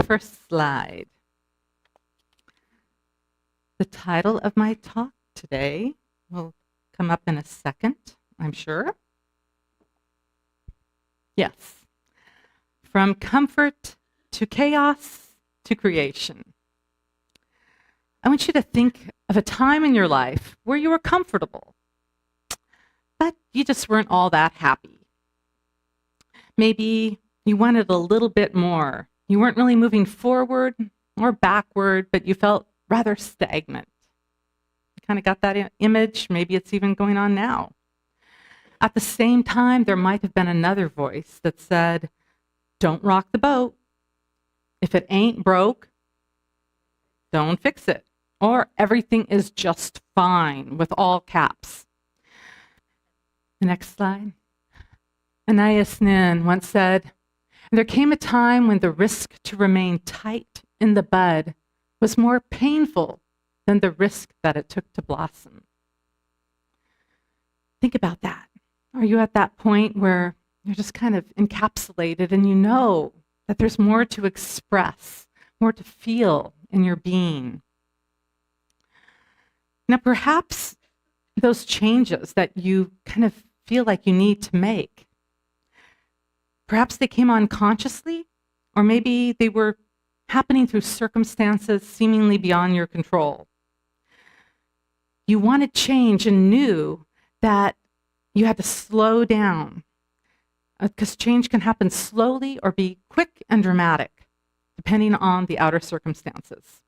first slide. The title of my talk today will come up in a second, I'm sure. Yes. From comfort to chaos to creation. I want you to think of a time in your life where you were comfortable, but you just weren't all that happy. Maybe you wanted a little bit more. You weren't really moving forward or backward, but you felt rather stagnant. You kind of got that image. Maybe it's even going on now. At the same time, there might have been another voice that said, don't rock the boat. If it ain't broke, don't fix it. Or everything is just fine, with all caps. The next slide. Anais Nin once said, there came a time when the risk to remain tight in the bud was more painful than the risk that it took to blossom. Think about that. Are you at that point where you're just kind of encapsulated and you know that there's more to express, more to feel in your being? Now, perhaps those changes that you kind of feel like you need to make, perhaps they came unconsciously, or maybe they were happening through circumstances seemingly beyond your control. You wanted change and knew that you had to slow down, because change can happen slowly or be quick and dramatic, depending on the outer circumstances.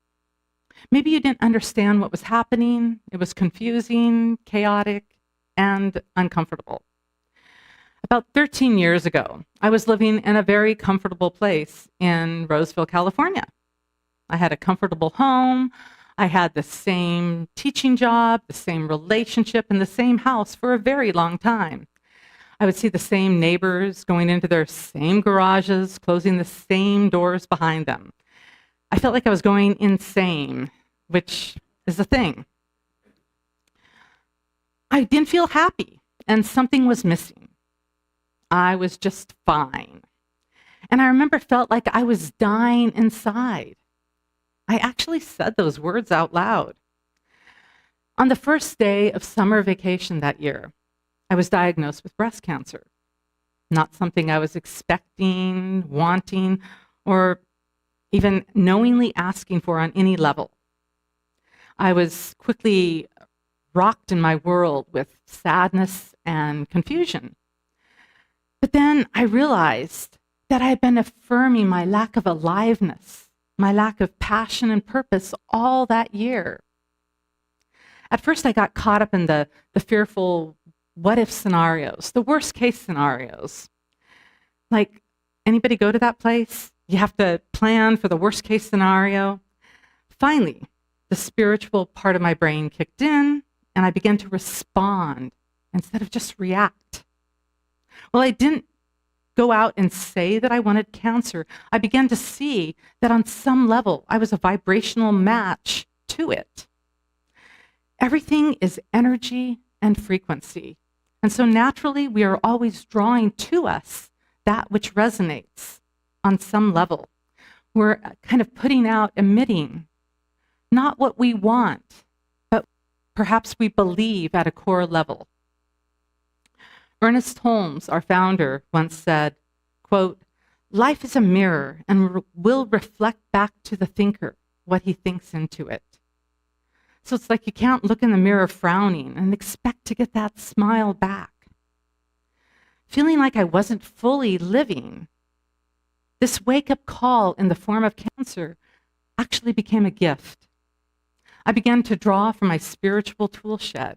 Maybe you didn't understand what was happening. It was confusing, chaotic, and uncomfortable. About 13 years ago, I was living in a very comfortable place in Roseville, California. I had a comfortable home. I had the same teaching job, the same relationship, and the same house for a very long time. I would see the same neighbors going into their same garages, closing the same doors behind them. I felt like I was going insane, which is a thing. I didn't feel happy, and something was missing. I was just fine. And I remember felt like I was dying inside. I actually said those words out loud. On the first day of summer vacation that year, I was diagnosed with breast cancer. Not something I was expecting, wanting, or even knowingly asking for on any level. I was quickly rocked in my world with sadness and confusion. But then I realized that I had been affirming my lack of aliveness, my lack of passion and purpose all that year. At first, I got caught up in the fearful what-if scenarios, the worst-case scenarios. Like, anybody go to that place? You have to plan for the worst-case scenario. Finally, the spiritual part of my brain kicked in, and I began to respond instead of just react. Well, I didn't go out and say that I wanted cancer. I began to see that on some level, I was a vibrational match to it. Everything is energy and frequency. And so naturally, we are always drawing to us that which resonates on some level. We're kind of putting out, emitting, not what we want, but perhaps we believe at a core level. Ernest Holmes, our founder, once said, quote, life is a mirror and will reflect back to the thinker what he thinks into it. So it's like you can't look in the mirror frowning and expect to get that smile back. Feeling like I wasn't fully living, this wake-up call in the form of cancer actually became a gift. I began to draw from my spiritual tool shed.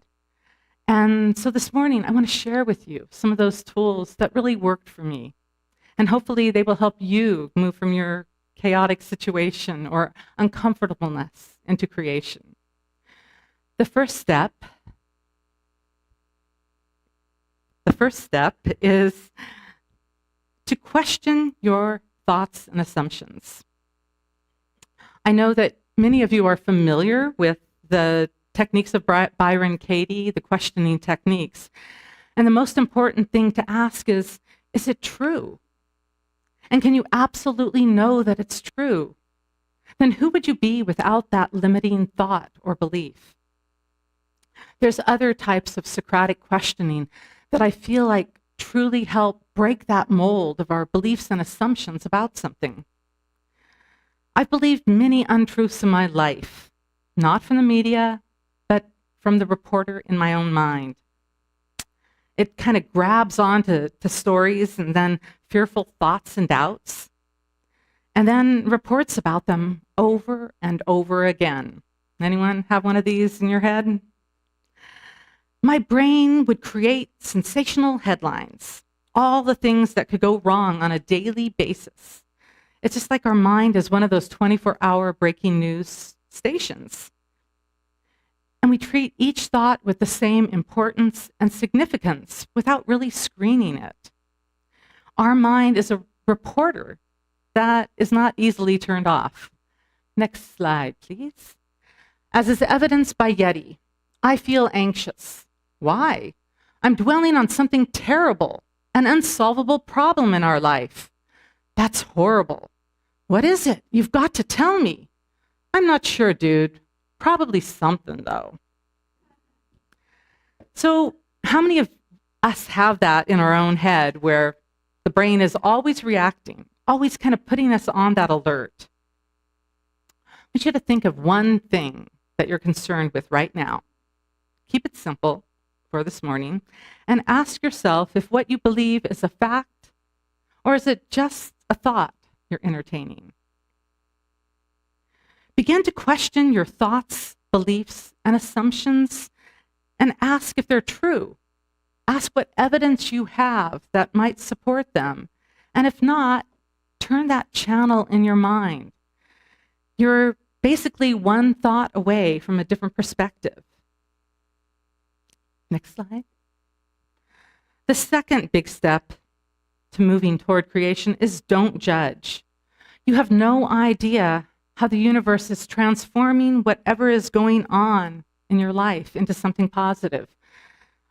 And so this morning, I want to share with you some of those tools that really worked for me. And hopefully they will help you move from your chaotic situation or uncomfortableness into creation. The first step is to question your thoughts and assumptions. I know that many of you are familiar with the techniques of Byron Katie, the questioning techniques. And the most important thing to ask is it true? And can you absolutely know that it's true? Then who would you be without that limiting thought or belief? There's other types of Socratic questioning that I feel like truly help break that mold of our beliefs and assumptions about something. I've believed many untruths in my life, not from the media, but from the reporter in my own mind. It kind of grabs onto stories and then fearful thoughts and doubts, and then reports about them over and over again. Anyone have one of these in your head? My brain would create sensational headlines, all the things that could go wrong on a daily basis. It's just like our mind is one of those 24-hour breaking news stations. And we treat each thought with the same importance and significance without really screening it. Our mind is a reporter that is not easily turned off. Next slide, please. As is evidenced by Yeti, I feel anxious. Why? I'm dwelling on something terrible, an unsolvable problem in our life. That's horrible. What is it? You've got to tell me. I'm not sure, dude. Probably something, though. So how many of us have that in our own head where the brain is always reacting, always kind of putting us on that alert? I want you to think of one thing that you're concerned with right now. Keep it simple for this morning and ask yourself if what you believe is a fact or is it just a thought you're entertaining. Begin to question your thoughts, beliefs, and assumptions and ask if they're true. Ask what evidence you have that might support them. And if not, turn that channel in your mind. You're basically one thought away from a different perspective. Next slide. The second big step to moving toward creation is don't judge. You have no idea how the universe is transforming whatever is going on in your life into something positive.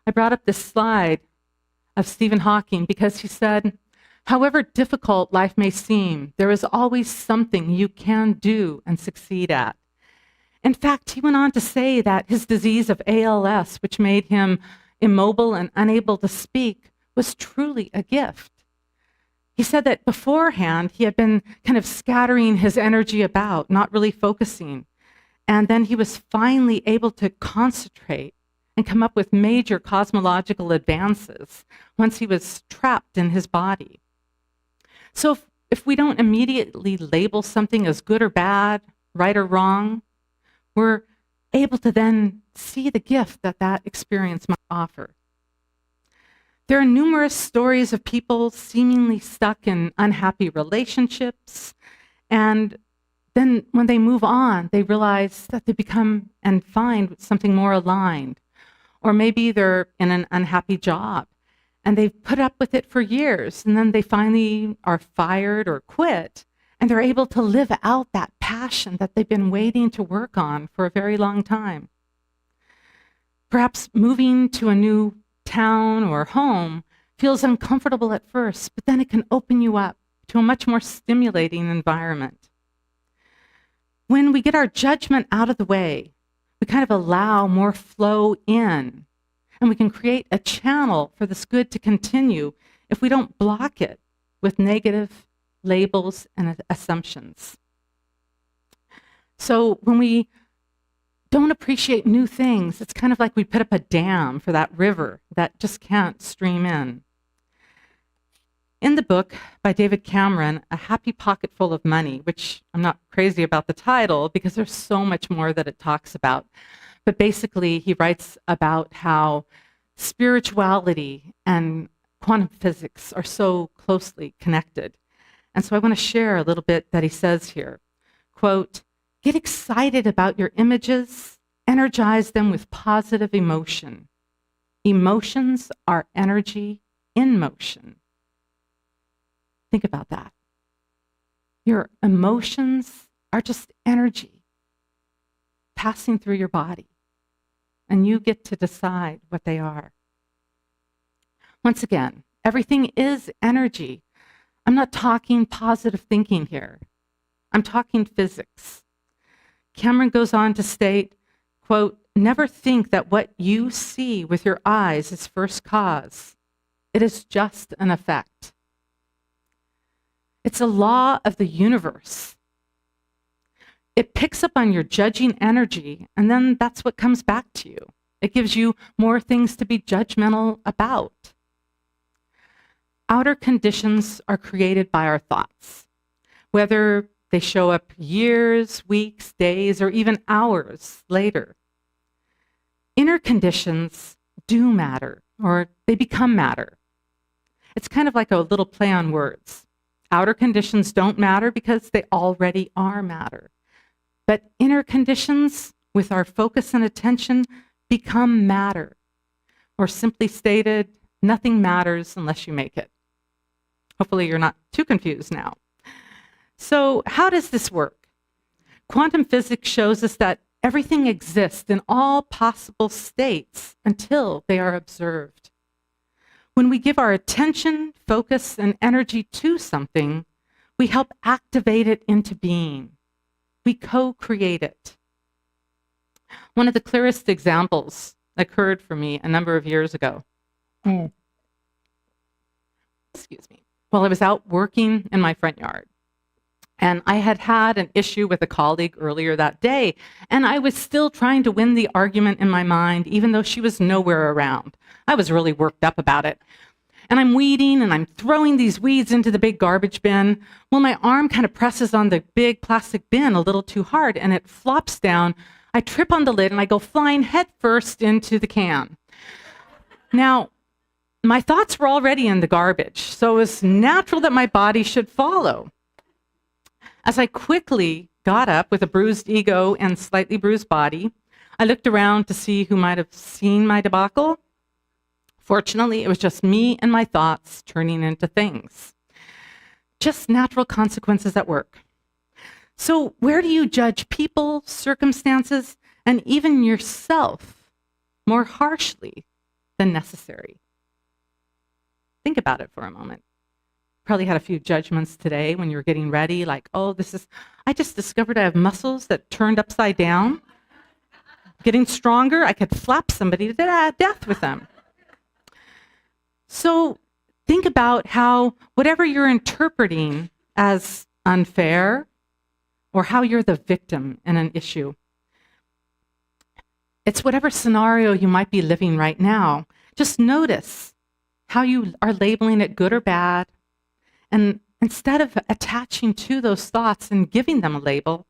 I brought up this slide of Stephen Hawking because he said, however difficult life may seem, there is always something you can do and succeed at. In fact, he went on to say that his disease of ALS, which made him immobile and unable to speak, was truly a gift. He said that beforehand, he had been kind of scattering his energy about, not really focusing. And then he was finally able to concentrate and come up with major cosmological advances once he was trapped in his body. So if we don't immediately label something as good or bad, right or wrong, we're able to then see the gift that that experience might offer. There are numerous stories of people seemingly stuck in unhappy relationships, and then when they move on, they realize that they become and find something more aligned. Or maybe they're in an unhappy job, and they've put up with it for years, and then they finally are fired or quit, and they're able to live out that passion that they've been waiting to work on for a very long time. Perhaps moving to a new town or home feels uncomfortable at first, but then it can open you up to a much more stimulating environment. When we get our judgment out of the way, we kind of allow more flow in, and we can create a channel for this good to continue if we don't block it with negative labels and assumptions. So when we don't appreciate new things, it's kind of like we put up a dam for that river that just can't stream in. In the book by David Cameron, A Happy Pocket Full of Money, which I'm not crazy about the title because there's so much more that it talks about, but basically he writes about how spirituality and quantum physics are so closely connected. And so I want to share a little bit that he says here. Quote, get excited about your images, energize them with positive emotion. Emotions are energy in motion. Think about that. Your emotions are just energy passing through your body, and you get to decide what they are. Once again, everything is energy. I'm not talking positive thinking here. I'm talking physics. Cameron goes on to state, quote, "Never think that what you see with your eyes is first cause. It is just an effect." It's a law of the universe. It picks up on your judging energy, and then that's what comes back to you. It gives you more things to be judgmental about. Outer conditions are created by our thoughts, whether they show up years, weeks, days, or even hours later. Inner conditions do matter, or they become matter. It's kind of like a little play on words. Outer conditions don't matter because they already are matter. But inner conditions, with our focus and attention, become matter. Or simply stated, nothing matters unless you make it. Hopefully you're not too confused now. So how does this work? Quantum physics shows us that everything exists in all possible states until they are observed. When we give our attention, focus, and energy to something, we help activate it into being. We co-create it. One of the clearest examples occurred for me a number of years ago. Excuse me. While I was out working in my front yard. And I had had an issue with a colleague earlier that day, and I was still trying to win the argument in my mind, even though she was nowhere around. I was really worked up about it. And I'm weeding, and I'm throwing these weeds into the big garbage bin. Well, my arm kind of presses on the big plastic bin a little too hard, and it flops down. I trip on the lid, and I go flying head first into the can. Now, my thoughts were already in the garbage, so it was natural that my body should follow. As I quickly got up with a bruised ego and slightly bruised body, I looked around to see who might have seen my debacle. Fortunately, it was just me and my thoughts turning into things. Just natural consequences at work. So where do you judge people, circumstances, and even yourself more harshly than necessary? Think about it for a moment. Probably had a few judgments today when you were getting ready, like, oh, I just discovered I have muscles that turned upside down. Getting stronger, I could flap somebody to death with them. So think about how whatever you're interpreting as unfair, or how you're the victim in an issue, it's whatever scenario you might be living right now. Just notice how you are labeling it good or bad. And instead of attaching to those thoughts and giving them a label,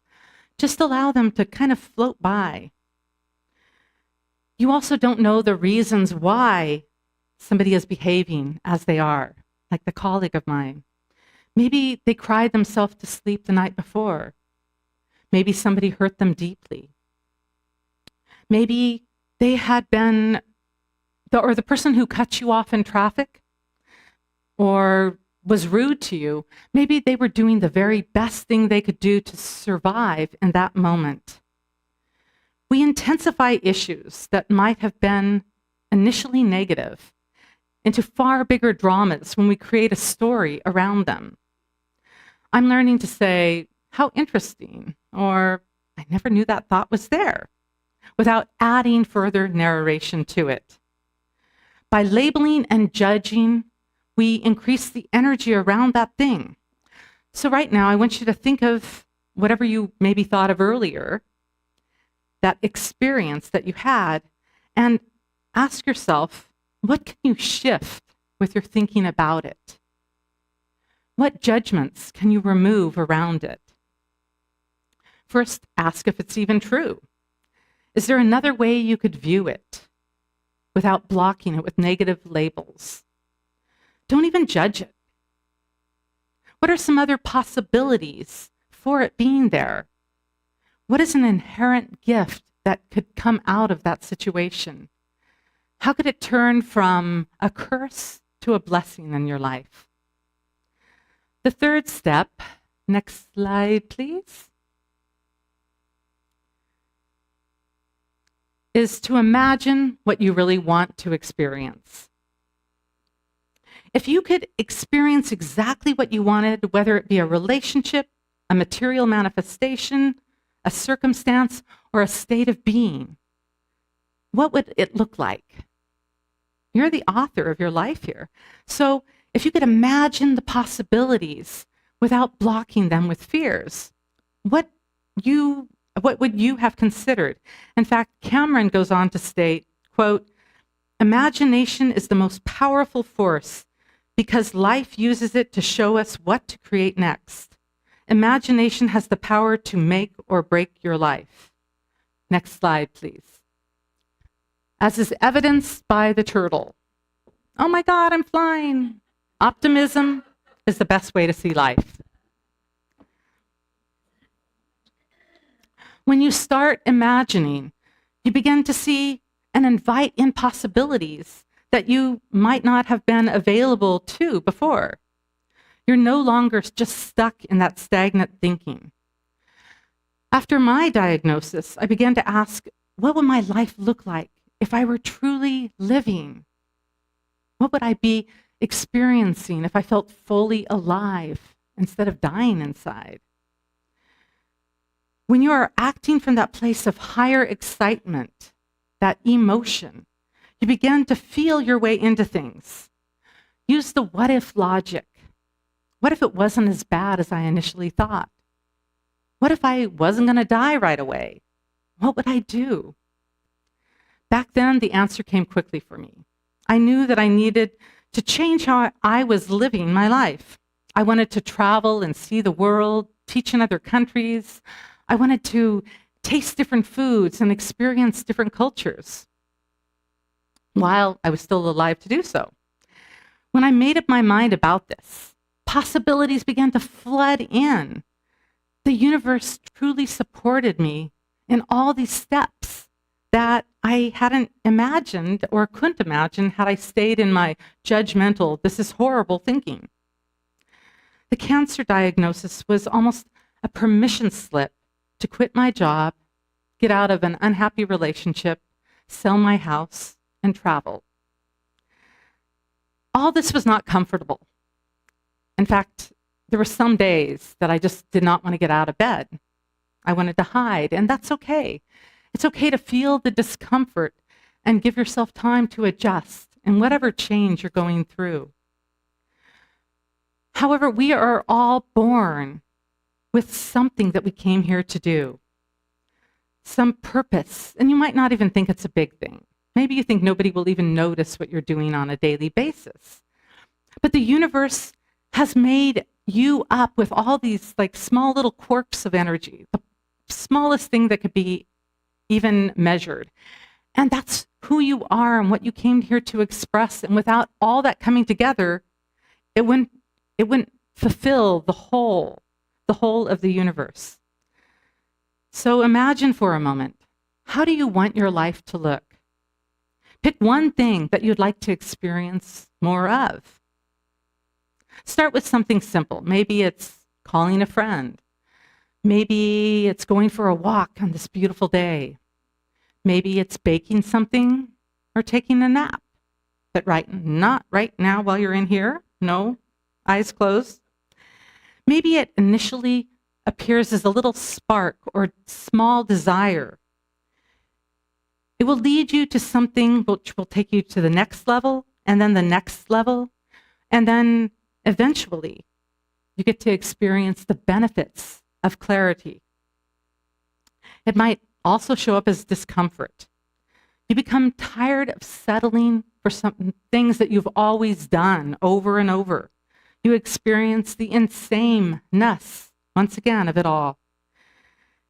just allow them to kind of float by. You also don't know the reasons why somebody is behaving as they are, like the colleague of mine. Maybe they cried themselves to sleep the night before. Maybe somebody hurt them deeply. Maybe they had been, the person who cut you off in traffic, or was rude to you, maybe they were doing the very best thing they could do to survive in that moment. We intensify issues that might have been initially negative into far bigger dramas when we create a story around them. I'm learning to say, how interesting, or I never knew that thought was there, without adding further narration to it. By labeling and judging, we increase the energy around that thing. So right now, I want you to think of whatever you maybe thought of earlier, that experience that you had, and ask yourself, what can you shift with your thinking about it? What judgments can you remove around it? First, ask if it's even true. Is there another way you could view it without blocking it with negative labels? Don't even judge it. What are some other possibilities for it being there? What is an inherent gift that could come out of that situation? How could it turn from a curse to a blessing in your life? The third step, next slide, please, is to imagine what you really want to experience. If you could experience exactly what you wanted, whether it be a relationship, a material manifestation, a circumstance, or a state of being, what would it look like? You're the author of your life here. So if you could imagine the possibilities without blocking them with fears, what would you have considered? In fact, Cameron goes on to state, quote, "Imagination is the most powerful force because life uses it to show us what to create next. Imagination has the power to make or break your life." Next slide, please. As is evidenced by the turtle. Oh my God, I'm flying. Optimism is the best way to see life. When you start imagining, you begin to see and invite in possibilities that you might not have been available to before. You're no longer just stuck in that stagnant thinking. After my diagnosis, I began to ask, what would my life look like if I were truly living? What would I be experiencing if I felt fully alive instead of dying inside? When you are acting from that place of higher excitement, that emotion, you begin to feel your way into things. Use the what if logic. What if it wasn't as bad as I initially thought? What if I wasn't going to die right away? What would I do? Back then, the answer came quickly for me. I knew that I needed to change how I was living my life. I wanted to travel and see the world, teach in other countries. I wanted to taste different foods and experience different cultures while I was still alive to do so. When I made up my mind about this, possibilities began to flood in. The universe truly supported me in all these steps that I hadn't imagined or couldn't imagine had I stayed in my judgmental, this is horrible thinking. The cancer diagnosis was almost a permission slip to quit my job, get out of an unhappy relationship, sell my house, and travel. All this was not comfortable. In fact, there were some days that I just did not want to get out of bed. I wanted to hide, and that's okay. It's okay to feel the discomfort and give yourself time to adjust in whatever change you're going through. However, we are all born with something that we came here to do, some purpose, and you might not even think it's a big thing. Maybe you think nobody will even notice what you're doing on a daily basis. But the universe has made you up with all these like small little quirks of energy, the smallest thing that could be even measured. And that's who you are and what you came here to express. And without all that coming together, it wouldn't fulfill the whole of the universe. So imagine for a moment, how do you want your life to look? Pick one thing that you'd like to experience more of. Start with something simple. Maybe it's calling a friend. Maybe it's going for a walk on this beautiful day. Maybe it's baking something or taking a nap. But not right now while you're in here. No, eyes closed. Maybe it initially appears as a little spark or small desire. It will lead you to something which will take you to the next level, and then the next level, and then eventually you get to experience the benefits of clarity. It might also show up as discomfort. You become tired of settling for some things that you've always done over and over. You experience the insaneness, once again, of it all.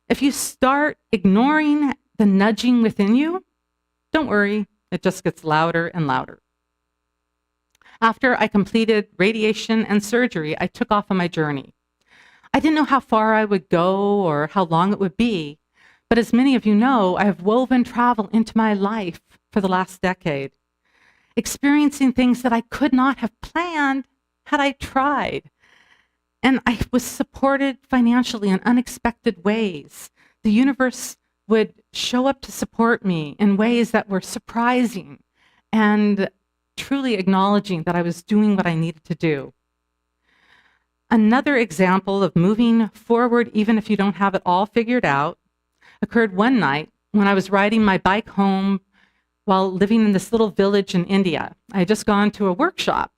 If you start ignoring the nudging within you, don't worry, it just gets louder and louder. After I completed radiation and surgery, I took off on my journey. I didn't know how far I would go or how long it would be, but as many of you know, I have woven travel into my life for the last decade, experiencing things that I could not have planned had I tried. And I was supported financially in unexpected ways. The universe would show up to support me in ways that were surprising and truly acknowledging that I was doing what I needed to do. Another example of moving forward, even if you don't have it all figured out, occurred one night when I was riding my bike home while living in this little village in India. I had just gone to a workshop,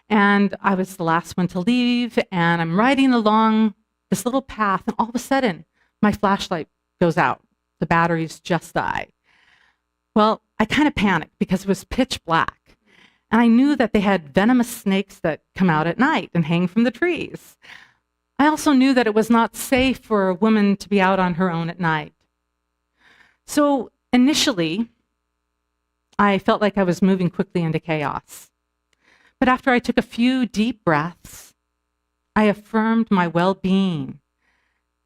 and I was the last one to leave, and I'm riding along this little path, and all of a sudden, my flashlight goes out. The batteries just die. Well, I kind of panicked because it was pitch black. And I knew that they had venomous snakes that come out at night and hang from the trees. I also knew that it was not safe for a woman to be out on her own at night. So initially, I felt like I was moving quickly into chaos. But after I took a few deep breaths, I affirmed my well-being.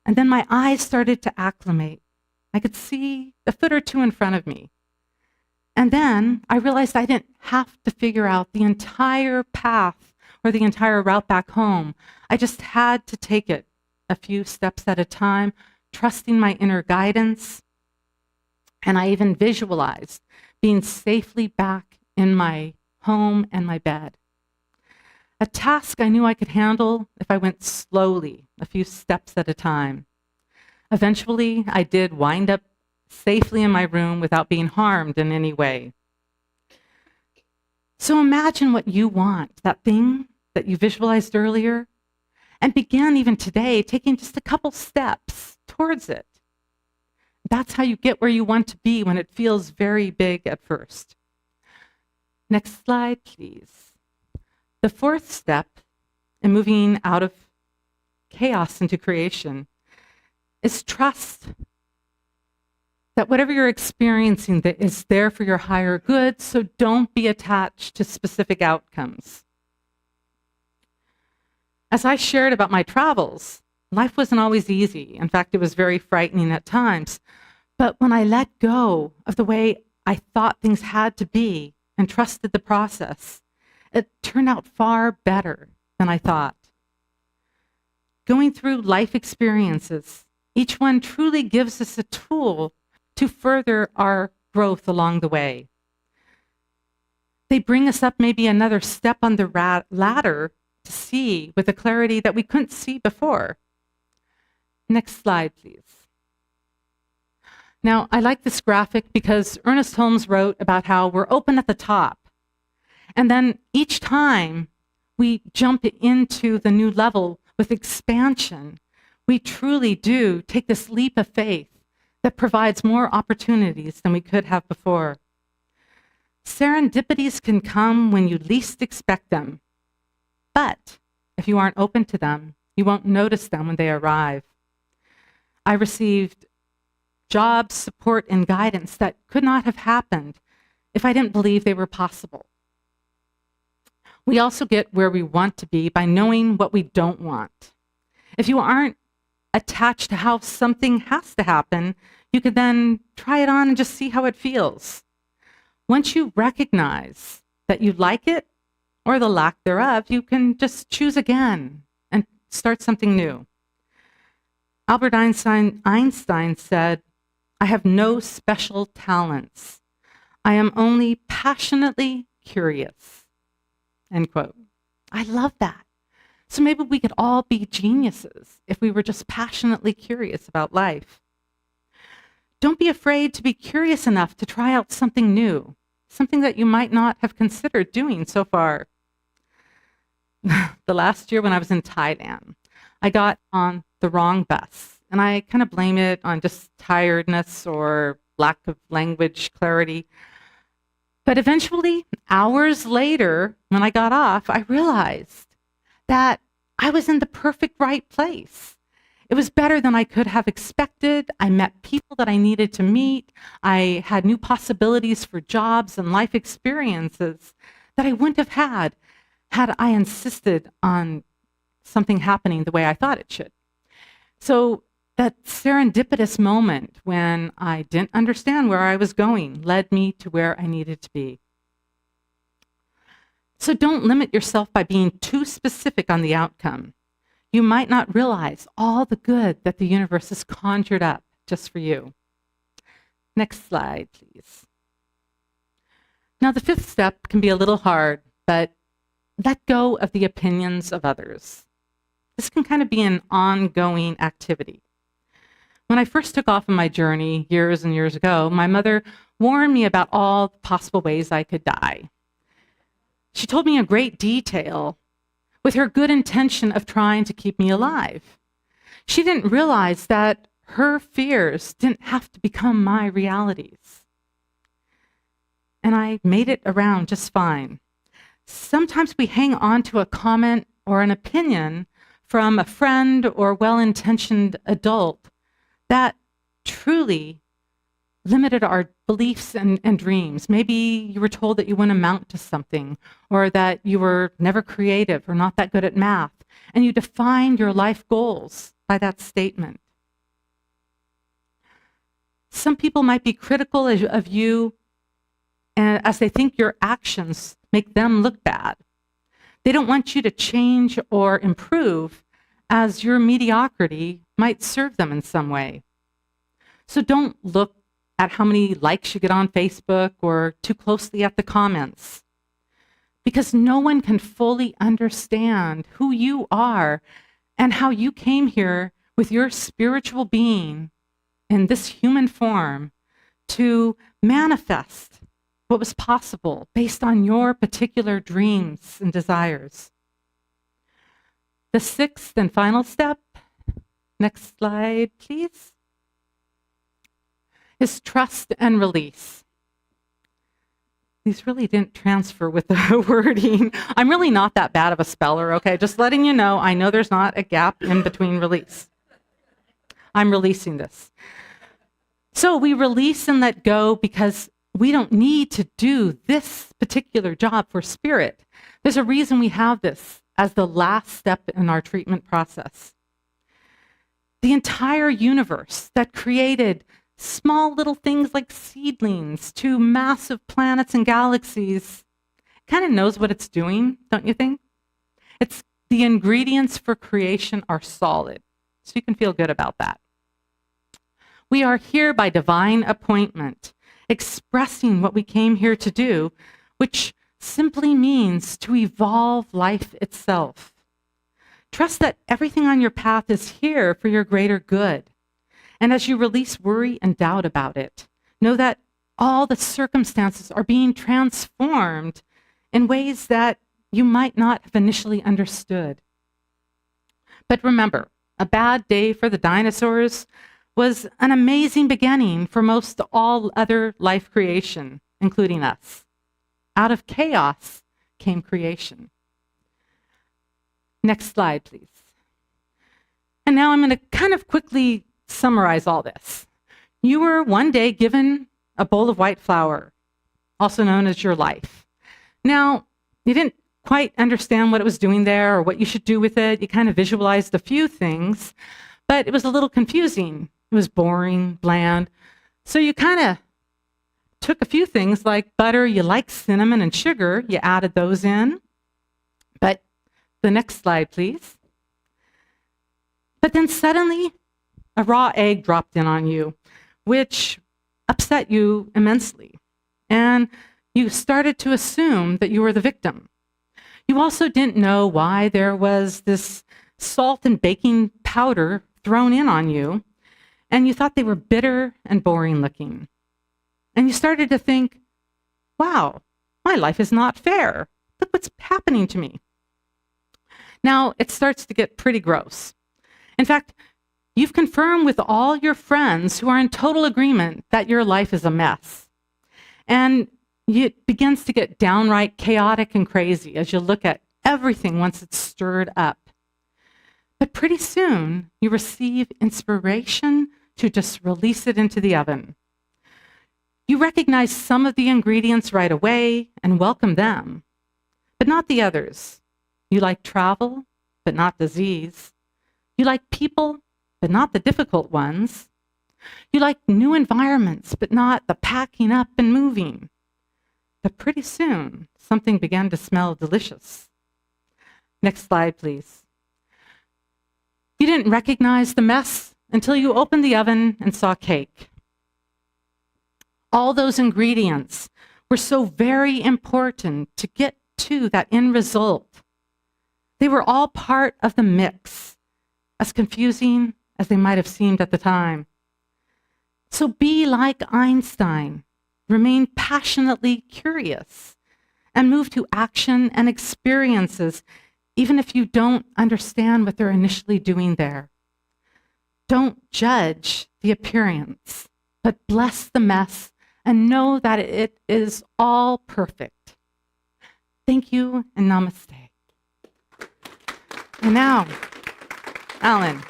And then my eyes started to acclimate. I could see a foot or two in front of me. And then I realized I didn't have to figure out the entire path or the entire route back home. I just had to take it a few steps at a time, trusting my inner guidance. And I even visualized being safely back in my home and my bed. A task I knew I could handle if I went slowly, a few steps at a time. Eventually, I did wind up safely in my room without being harmed in any way. So imagine what you want, that thing that you visualized earlier, and begin even today taking just a couple steps towards it. That's how you get where you want to be when it feels very big at first. Next slide, please. The fourth step in moving out of chaos into creation is trust that whatever you're experiencing is there for your higher good, so don't be attached to specific outcomes. As I shared about my travels, life wasn't always easy. In fact, it was very frightening at times. But when I let go of the way I thought things had to be and trusted the process, it turned out far better than I thought. Going through life experiences, each one truly gives us a tool to further our growth along the way. They bring us up maybe another step on the ladder to see with a clarity that we couldn't see before. Next slide, please. Now, I like this graphic because Ernest Holmes wrote about how we're open at the top. And then each time we jump into the new level with expansion, we truly do take this leap of faith that provides more opportunities than we could have before. Serendipities can come when you least expect them. But if you aren't open to them, you won't notice them when they arrive. I received job support and guidance that could not have happened if I didn't believe they were possible. We also get where we want to be by knowing what we don't want. If you aren't attached to how something has to happen, you can then try it on and just see how it feels. Once you recognize that you like it or the lack thereof, you can just choose again and start something new. Albert Einstein said, "I have no special talents. I am only passionately curious." End quote. I love that. So maybe we could all be geniuses if we were just passionately curious about life. Don't be afraid to be curious enough to try out something new, something that you might not have considered doing so far. The last year when I was in Thailand, I got on the wrong bus, and I kind of blame it on just tiredness or lack of language clarity. But eventually, hours later, when I got off, I realized that I was in the perfect right place. It was better than I could have expected. I met people that I needed to meet. I had new possibilities for jobs and life experiences that I wouldn't have had I insisted on something happening the way I thought it should. So that serendipitous moment when I didn't understand where I was going led me to where I needed to be. So don't limit yourself by being too specific on the outcome. You might not realize all the good that the universe has conjured up just for you. Next slide, please. Now, the fifth step can be a little hard, but let go of the opinions of others. This can kind of be an ongoing activity. When I first took off on my journey years and years ago, my mother warned me about all the possible ways I could die. She told me in great detail with her good intention of trying to keep me alive. She didn't realize that her fears didn't have to become my realities. And I made it around just fine. Sometimes we hang on to a comment or an opinion from a friend or well-intentioned adult that truly limited our beliefs and dreams. Maybe you were told that you wouldn't amount to something, or that you were never creative or not that good at math, and you defined your life goals by that statement. Some people might be critical of you as they think your actions make them look bad. They don't want you to change or improve, as your mediocrity might serve them in some way. So don't look at how many likes you get on Facebook or too closely at the comments, because no one can fully understand who you are and how you came here with your spiritual being in this human form to manifest what was possible based on your particular dreams and desires. The sixth and final step, next slide, please, is trust and release. These really didn't transfer with the wording. I'm really not that bad of a speller, okay? Just letting you know, I know there's not a gap in between release. I'm releasing this. So we release and let go because we don't need to do this particular job for spirit. There's a reason we have this as the last step in our treatment process. The entire universe that created small little things like seedlings to massive planets and galaxies kind of knows what it's doing, don't you think? It's the ingredients for creation are solid, so you can feel good about that. We are here by divine appointment, expressing what we came here to do, which simply means to evolve life itself. Trust that everything on your path is here for your greater good. And as you release worry and doubt about it, know that all the circumstances are being transformed in ways that you might not have initially understood. But remember, a bad day for the dinosaurs was an amazing beginning for most all other life creation, including us. Out of chaos came creation. Next slide, please. And now I'm going to kind of quickly summarize all this. You were one day given a bowl of white flour, also known as your life. Now, you didn't quite understand what it was doing there or what you should do with it. You kind of visualized a few things, but it was a little confusing. It was boring, bland. So you kind of took a few things like butter, you like cinnamon and sugar, you added those in. But the next slide, please. But then suddenly, a raw egg dropped in on you, which upset you immensely. And you started to assume that you were the victim. You also didn't know why there was this salt and baking powder thrown in on you, and you thought they were bitter and boring looking. And you started to think, wow, my life is not fair. Look what's happening to me. Now, it starts to get pretty gross. In fact, you've confirmed with all your friends who are in total agreement that your life is a mess. And it begins to get downright chaotic and crazy as you look at everything once it's stirred up. But pretty soon, you receive inspiration to just release it into the oven. You recognize some of the ingredients right away and welcome them, but not the others. You like travel, but not disease. You like people, but not the difficult ones. You like new environments, but not the packing up and moving. But pretty soon, something began to smell delicious. Next slide, please. You didn't recognize the mess until you opened the oven and saw cake. All those ingredients were so very important to get to that end result. They were all part of the mix, as confusing as they might have seemed at the time. So be like Einstein, remain passionately curious, and move to action and experiences, even if you don't understand what they're initially doing there. Don't judge the appearance, but bless the mess and know that it is all perfect. Thank you and namaste. And now, Alan.